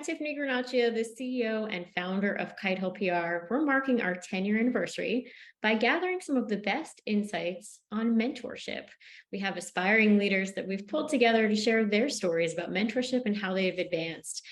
Tiffany Guarnaccia, the CEO and founder of Kite Hill PR. We're marking our 10-year anniversary by gathering some of the best insights on mentorship. We have aspiring leaders that we've pulled together to share their stories about mentorship and how they've advanced.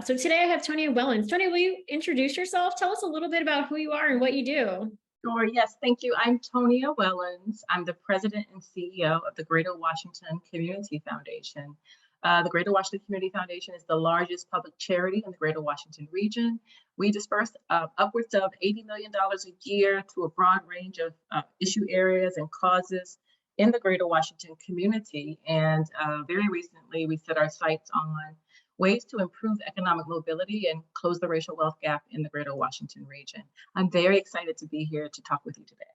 So today I have Tonia Wellons. Tonia, will you introduce yourself? Tell us a little bit about who you are and what you do. Sure, yes, thank you. I'm Tonia Wellons. I'm the president and CEO of the Greater Washington Community Foundation. The Greater Washington Community Foundation is the largest public charity in the Greater Washington region. We disperse upwards of $80 million a year to a broad range of issue areas and causes in the Greater Washington community. And very recently, we set our sights on ways to improve economic mobility and close the racial wealth gap in the Greater Washington region. I'm very excited to be here to talk with you today.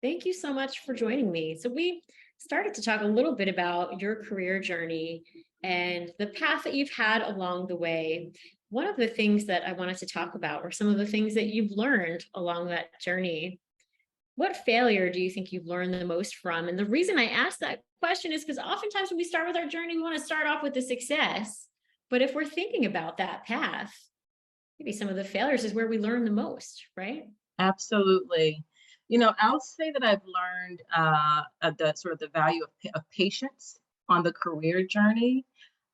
Thank you so much for joining me. So we started to talk a little bit about your career journey and the path that you've had along the way. One of the things that I wanted to talk about were some of the things that you've learned along that journey. What failure do you think you've learned the most from? And the reason I ask that question is because oftentimes when we start with our journey, we want to start off with the success. But if we're thinking about that path, maybe some of the failures is where we learn the most, right? Absolutely. You know, I'll say that I've learned the value of patience on the career journey.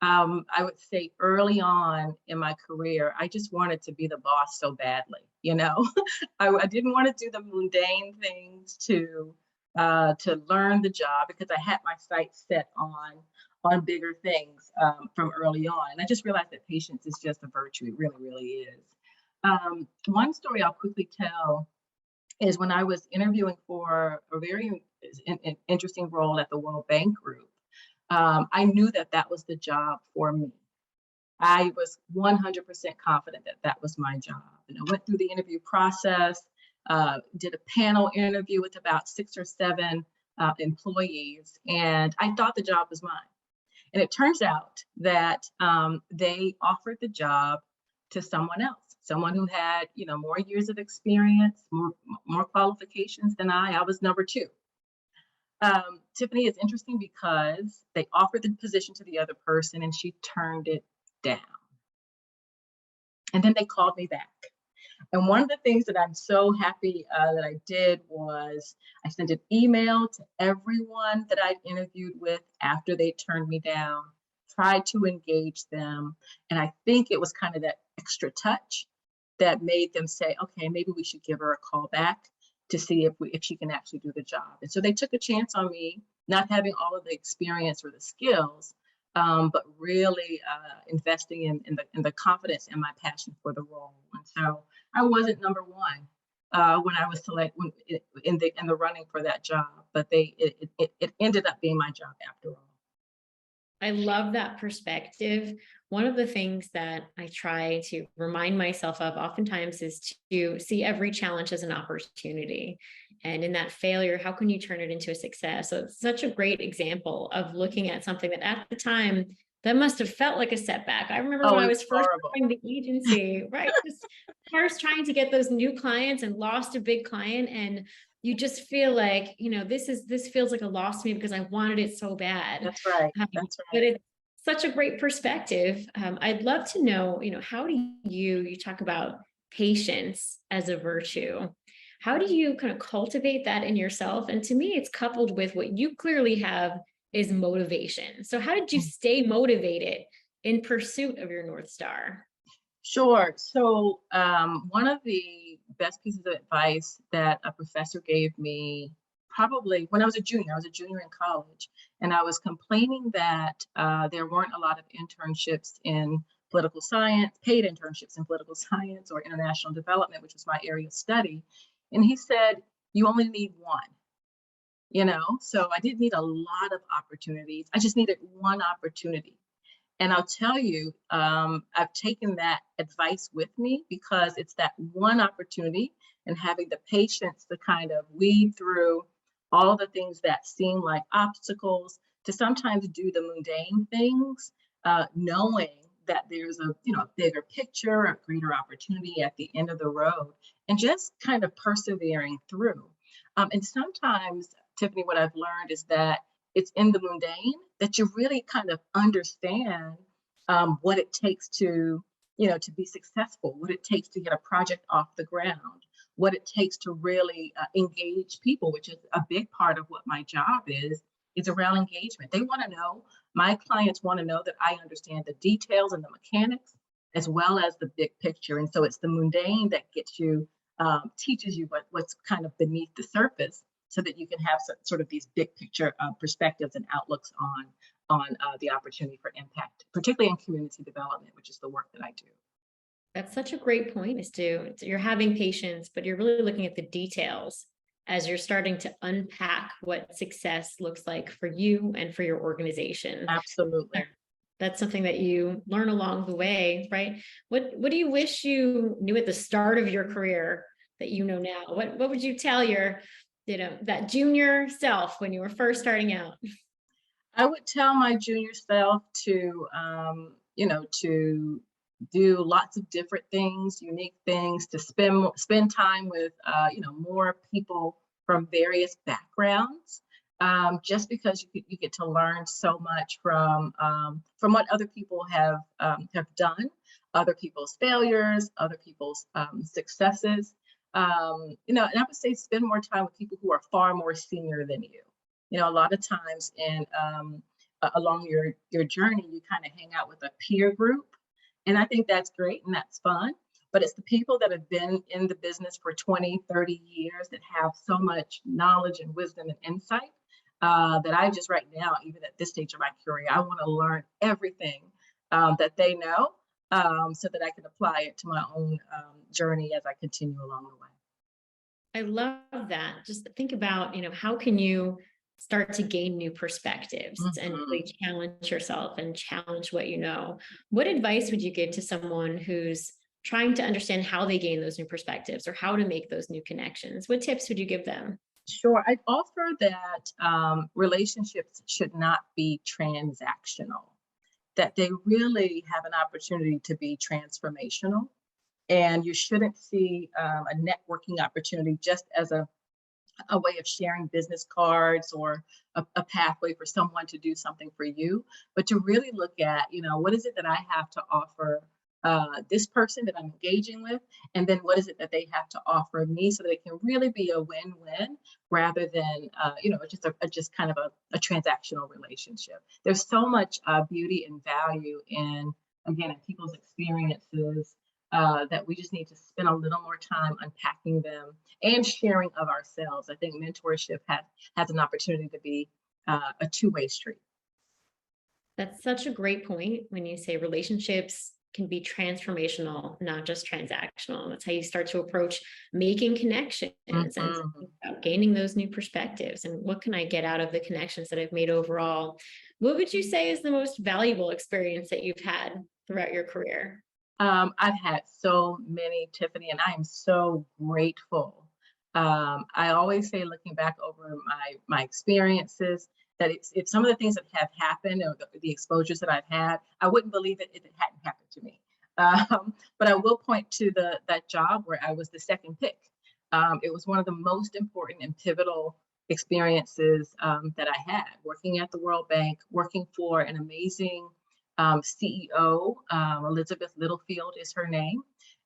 I would say early on in my career, I just wanted to be the boss so badly. You know, I didn't want to do the mundane things to learn the job because I had my sights set on bigger things from early on. And I just realized that patience is just a virtue. It really, really is. One story I'll quickly tell is when I was interviewing for a very interesting role at the World Bank Group. I knew that that was the job for me. I was 100% confident that that was my job. And I went through the interview process, did a panel interview with about 6 or 7 employees, and I thought the job was mine. And it turns out that they offered the job to someone else, someone who had, more years of experience, more qualifications than I. I was number 2. Tiffany, is interesting because they offered the position to the other person and she turned it down. And then they called me back. And one of the things that I'm so happy that I did was I sent an email to everyone that I'd interviewed with after they turned me down, tried to engage them. And I think it was kind of that extra touch that made them say, okay, maybe we should give her a call back to see if she can actually do the job. And so they took a chance on me, not having all of the experience or the skills, but really investing in the confidence and my passion for the role. And so I wasn't number 1 when I was selected in the running for that job, but it ended up being my job after all. I love that perspective. One of the things that I try to remind myself of oftentimes is to see every challenge as an opportunity. And in that failure, how can you turn it into a success? So it's such a great example of looking at something that at the time that must have felt like a setback. I remember when I was first starting the agency, right? Just first trying to get those new clients and lost a big client. And you just feel like, this feels like a loss to me because I wanted it so bad. That's right. That's right. But it's such a great perspective. I'd love to know, how do you talk about patience as a virtue? How do you kind of cultivate that in yourself? And to me, it's coupled with what you clearly have is motivation. So how did you stay motivated in pursuit of your North Star? Sure. So one of the best pieces of advice that a professor gave me probably when I was a junior in college, and I was complaining that there weren't a lot of internships in political science, paid internships in political science or international development, which was my area of study. And he said, you only need 1. So I didn't need a lot of opportunities. I just needed 1 opportunity. And I'll tell you, I've taken that advice with me because it's that 1 opportunity and having the patience to kind of weed through all the things that seem like obstacles, to sometimes do the mundane things, knowing that there's a bigger picture, a greater opportunity at the end of the road, and just kind of persevering through. And sometimes, Tiffany, what I've learned is that it's in the mundane that you really kind of understand what it takes to to be successful, what it takes to get a project off the ground, what it takes to really engage people, which is a big part of what my job is around engagement. They want to know, my clients want to know that I understand the details and the mechanics as well as the big picture. And so it's the mundane that gets you, teaches you what's kind of beneath the surface so that you can have sort of these big picture perspectives and outlooks on the opportunity for impact, particularly in community development, which is the work that I do. That's such a great point is you're having patience, but you're really looking at the details as you're starting to unpack what success looks like for you and for your organization. Absolutely. That's something that you learn along the way, right? What do you wish you knew at the start of your career that you know now? What would you tell your, that junior self when you were first starting out? I would tell my junior self to do lots of different things, unique things, to spend time with, more people from various backgrounds. Just because you get to learn so much from what other people have done, other people's failures, other people's successes. And I would say spend more time with people who are far more senior than you. A lot of times along your journey, you kind of hang out with a peer group, and I think that's great and that's fun. But it's the people that have been in the business for 20, 30 years that have so much knowledge and wisdom and insight that I just right now, even at this stage of my career, I want to learn everything that they know so that I can apply it to my own journey as I continue along the way. I love that. Just think about, how can you start to gain new perspectives and Mhm. really challenge yourself and challenge what you know. What advice would you give to someone who's trying to understand how they gain those new perspectives or how to make those new connections? What tips would you give them? Sure. I'd offer that relationships should not be transactional, that they really have an opportunity to be transformational. And you shouldn't see a networking opportunity just as a way of sharing business cards or a pathway for someone to do something for you, but to really look at, what is it that I have to offer this person that I'm engaging with, and then what is it that they have to offer me, so that it can really be a win-win rather than, just kind of a transactional relationship. There's so much beauty and value in people's experiences that we just need to spend a little more time unpacking them and sharing of ourselves. I think mentorship has an opportunity to be a two-way street. That's such a great point when you say relationships can be transformational, not just transactional. That's how you start to approach making connections and Mhm. about gaining those new perspectives and what can I get out of the connections that I've made overall. What would you say is the most valuable experience that you've had throughout your career? I've had so many, Tiffany, and I am so grateful. I always say, looking back over my experiences, that it's some of the things that have happened or the exposures that I've had, I wouldn't believe it if it hadn't happened to me. But I will point to that job where I was the second pick. It was one of the most important and pivotal experiences that I had, working at the World Bank, working for an amazing CEO. Elizabeth Littlefield is her name.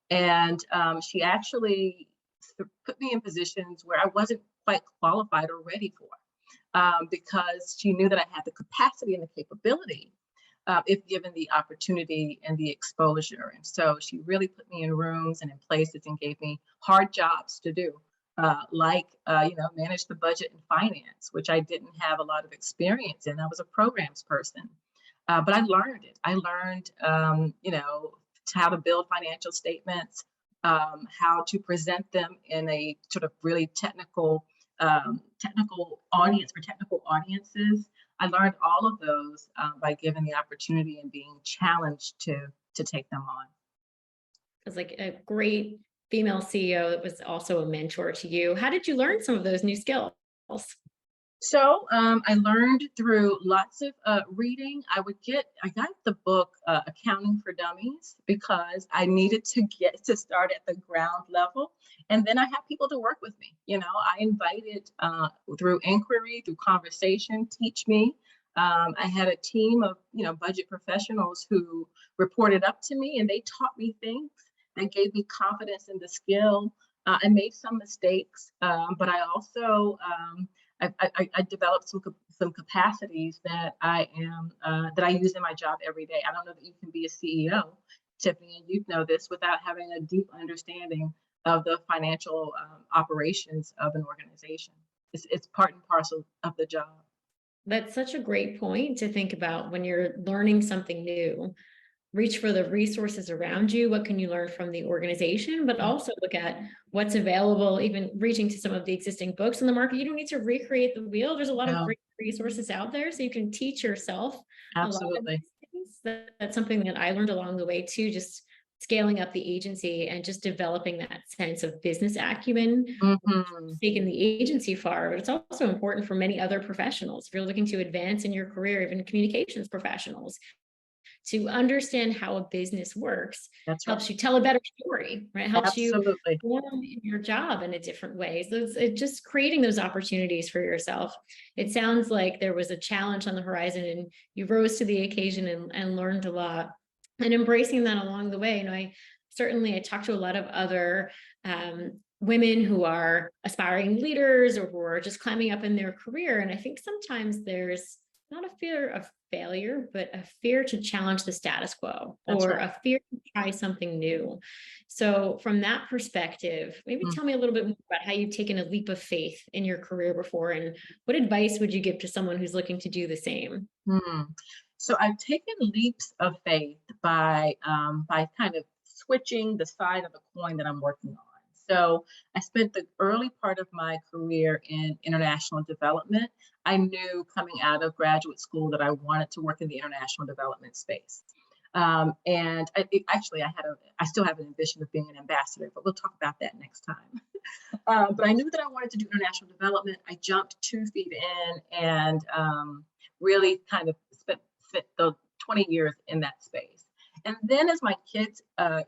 And she actually put me in positions where I wasn't quite qualified or ready for, because she knew that I had the capacity and the capability if given the opportunity and the exposure. And so she really put me in rooms and in places and gave me hard jobs to do. Manage the budget and finance, which I didn't have a lot of experience in. I was a programs person. But I learned it. I learned, how to build financial statements, how to present them in a sort of really technical audience for technical audiences. I learned all of those by given the opportunity and being challenged to take them on. As like a great female CEO that was also a mentor to you. How did you learn some of those new skills? So I learned through lots of reading. I got the book Accounting for Dummies because I needed to get to start at the ground level. And then I had people to work with me. I invited through inquiry, through conversation, teach me. I had a team of, budget professionals who reported up to me, and they taught me things. They gave me confidence in the skill. I made some mistakes, but I also I developed some capacities that I use in my job every day. I don't know that you can be a CEO, Tiffany, and you know this, without having a deep understanding of the financial operations of an organization. It's part and parcel of the job. That's such a great point to think about when you're learning something new. Reach for the resources around you. What can you learn from the organization? But also look at what's available, even reaching to some of the existing books in the market. You don't need to recreate the wheel. There's a lot of No, great resources out there. So you can teach yourself a lot of absolutely. these things. That's something that I learned along the way too, just scaling up the agency and just developing that sense of business acumen, Hmm. taking the agency far. But it's also important for many other professionals. If you're looking to advance in your career, even communications professionals, to understand how a business works That's right. helps you tell a better story, right? Helps you Absolutely. perform in your job in a different way. So it's just creating those opportunities for yourself. It sounds like there was a challenge on the horizon and you rose to the occasion and learned a lot, and embracing that along the way. I talked to a lot of other women who are aspiring leaders or who are just climbing up in their career. And I think sometimes there's not a fear of failure, but a fear to challenge the status quo That's or right. a fear to try something new. So, from that perspective, maybe Mm. tell me a little bit more about how you've taken a leap of faith in your career before, and what advice would you give to someone who's looking to do the same? Hmm. So I've taken leaps of faith by kind of switching the side of the coin that I'm working on. So I spent the early part of my career in international development. I knew coming out of graduate school that I wanted to work in the international development space. And I still have an ambition of being an ambassador, but we'll talk about that next time. But I knew that I wanted to do international development. I jumped 2 feet in and really kind of spent the 20 years in that space. And then as my kids,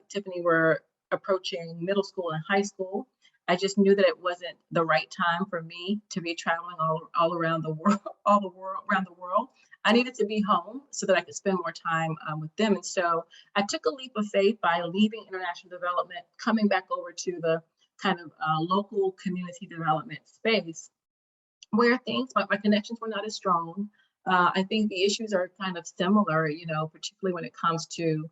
Tiffany, were approaching middle school and high school, I just knew that it wasn't the right time for me to be traveling all around the world, around the world. I needed to be home so that I could spend more time with them. And so I took a leap of faith by leaving international development, coming back over to the kind of local community development space where my connections were not as strong. I think the issues are kind of similar, particularly when it comes to,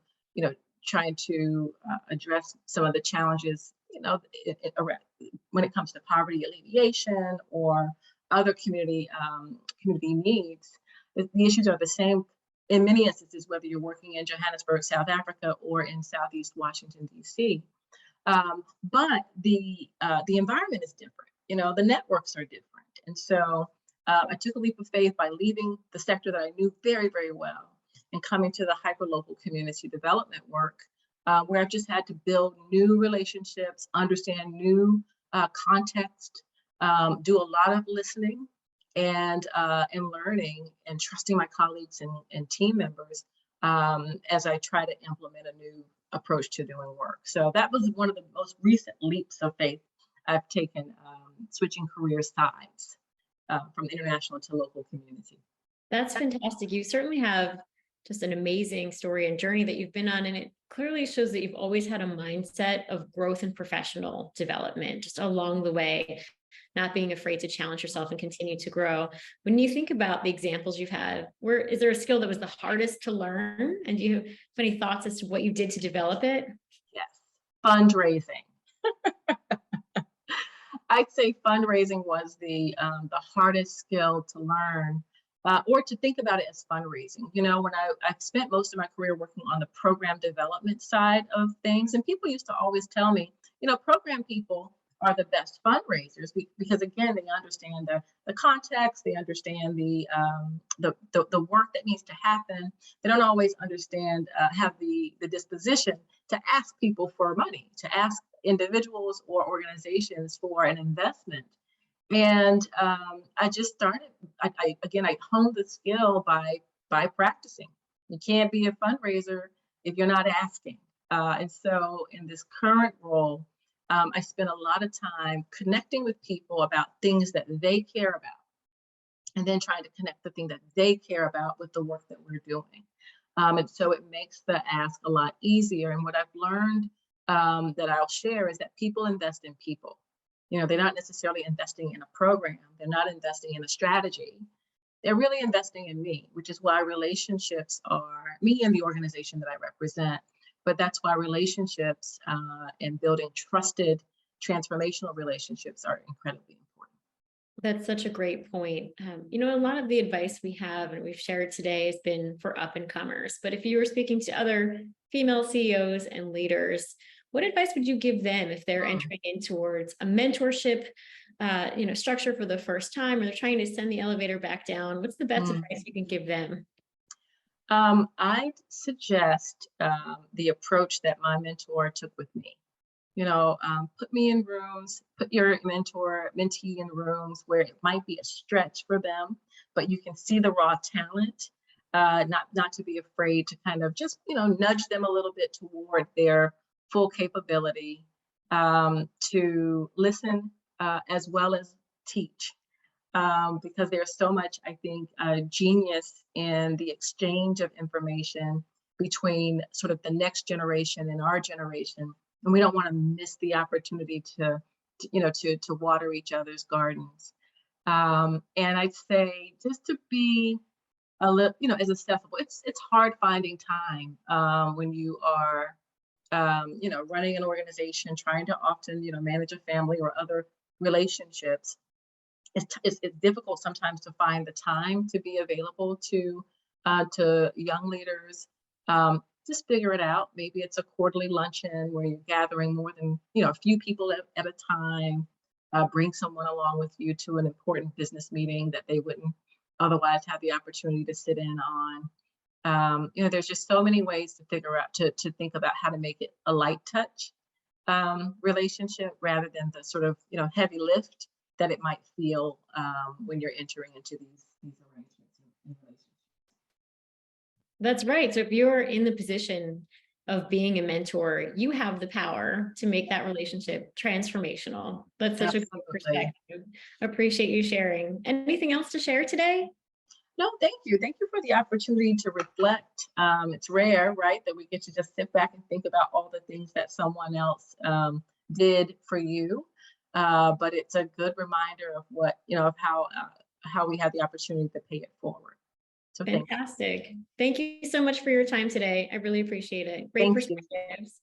trying to address some of the challenges, when it comes to poverty alleviation or other community needs. The issues are the same in many instances, whether you're working in Johannesburg, South Africa, or in Southeast Washington, D.C. But the environment is different. The networks are different, and so I took a leap of faith by leaving the sector that I knew very, very well and coming to the hyperlocal community development work, where I've just had to build new relationships, understand new context, do a lot of listening and learning and trusting my colleagues and team members as I try to implement a new approach to doing work. So that was one of the most recent leaps of faith I've taken, switching career sides from international to local community. That's fantastic. You certainly have just an amazing story and journey that you've been on. And it clearly shows that you've always had a mindset of growth and professional development just along the way, not being afraid to challenge yourself and continue to grow. When you think about the examples you've had, where is there a skill that was the hardest to learn? And do you have any thoughts as to what you did to develop it? Yes, fundraising. I'd say fundraising was the hardest skill to learn, or to think about it as fundraising. When I've spent most of my career working on the program development side of things, and people used to always tell me, program people are the best fundraisers because again, they understand the context, they understand the work that needs to happen. They don't always understand, have the disposition to ask people for money, to ask individuals or organizations for an investment. And I just started. I honed the skill by practicing. You can't be a fundraiser if you're not asking. And so, in this current role, I spend a lot of time connecting with people about things that they care about and then trying to connect the thing that they care about with the work that we're doing. And so it makes the ask a lot easier. And what I've learned that I'll share is that people invest in people. They're not necessarily investing in a program, they're not investing in a strategy. They're really investing in me, which is why relationships are me and the organization that I represent. But that's why relationships and building trusted, transformational relationships are incredibly important. That's such a great point. A lot of the advice we have and we've shared today has been for up and comers. But if you were speaking to other female CEOs and leaders, what advice would you give them if they're Mm. entering in towards a mentorship, structure for the first time, or they're trying to send the elevator back down? What's the best Mm. advice you can give them? I'd suggest the approach that my mentor took with me. Put me in rooms, put your mentee in rooms where it might be a stretch for them, but you can see the raw talent. Not to be afraid to kind of just nudge them a little bit toward their full capability, to listen as well as teach, because there's so much, I think, genius in the exchange of information between sort of the next generation and our generation, and we don't want to miss the opportunity to water each other's gardens. And I'd say just to be a little, as accessible. It's hard finding time when you are, running an organization, trying to often, manage a family or other relationships. It's difficult sometimes to find the time to be available to young leaders. Just figure it out. Maybe it's a quarterly luncheon where you're gathering more than a few people at a time. Bring someone along with you to an important business meeting that they wouldn't otherwise have the opportunity to sit in on. There's just so many ways to figure out to think about how to make it a light touch relationship rather than the sort of heavy lift that it might feel when you're entering into these arrangements and relationships. That's right. So if you're in the position of being a mentor, you have the power to make that relationship transformational. That's such a great Absolutely. perspective. Appreciate you sharing. Anything else to share today? No, thank you. Thank you for the opportunity to reflect. It's rare, right, that we get to just sit back and think about all the things that someone else did for you. But it's a good reminder of of how we have the opportunity to pay it forward. So thank you. Fantastic. Thank you so much for your time today. I really appreciate it. Great Thank you. perspectives.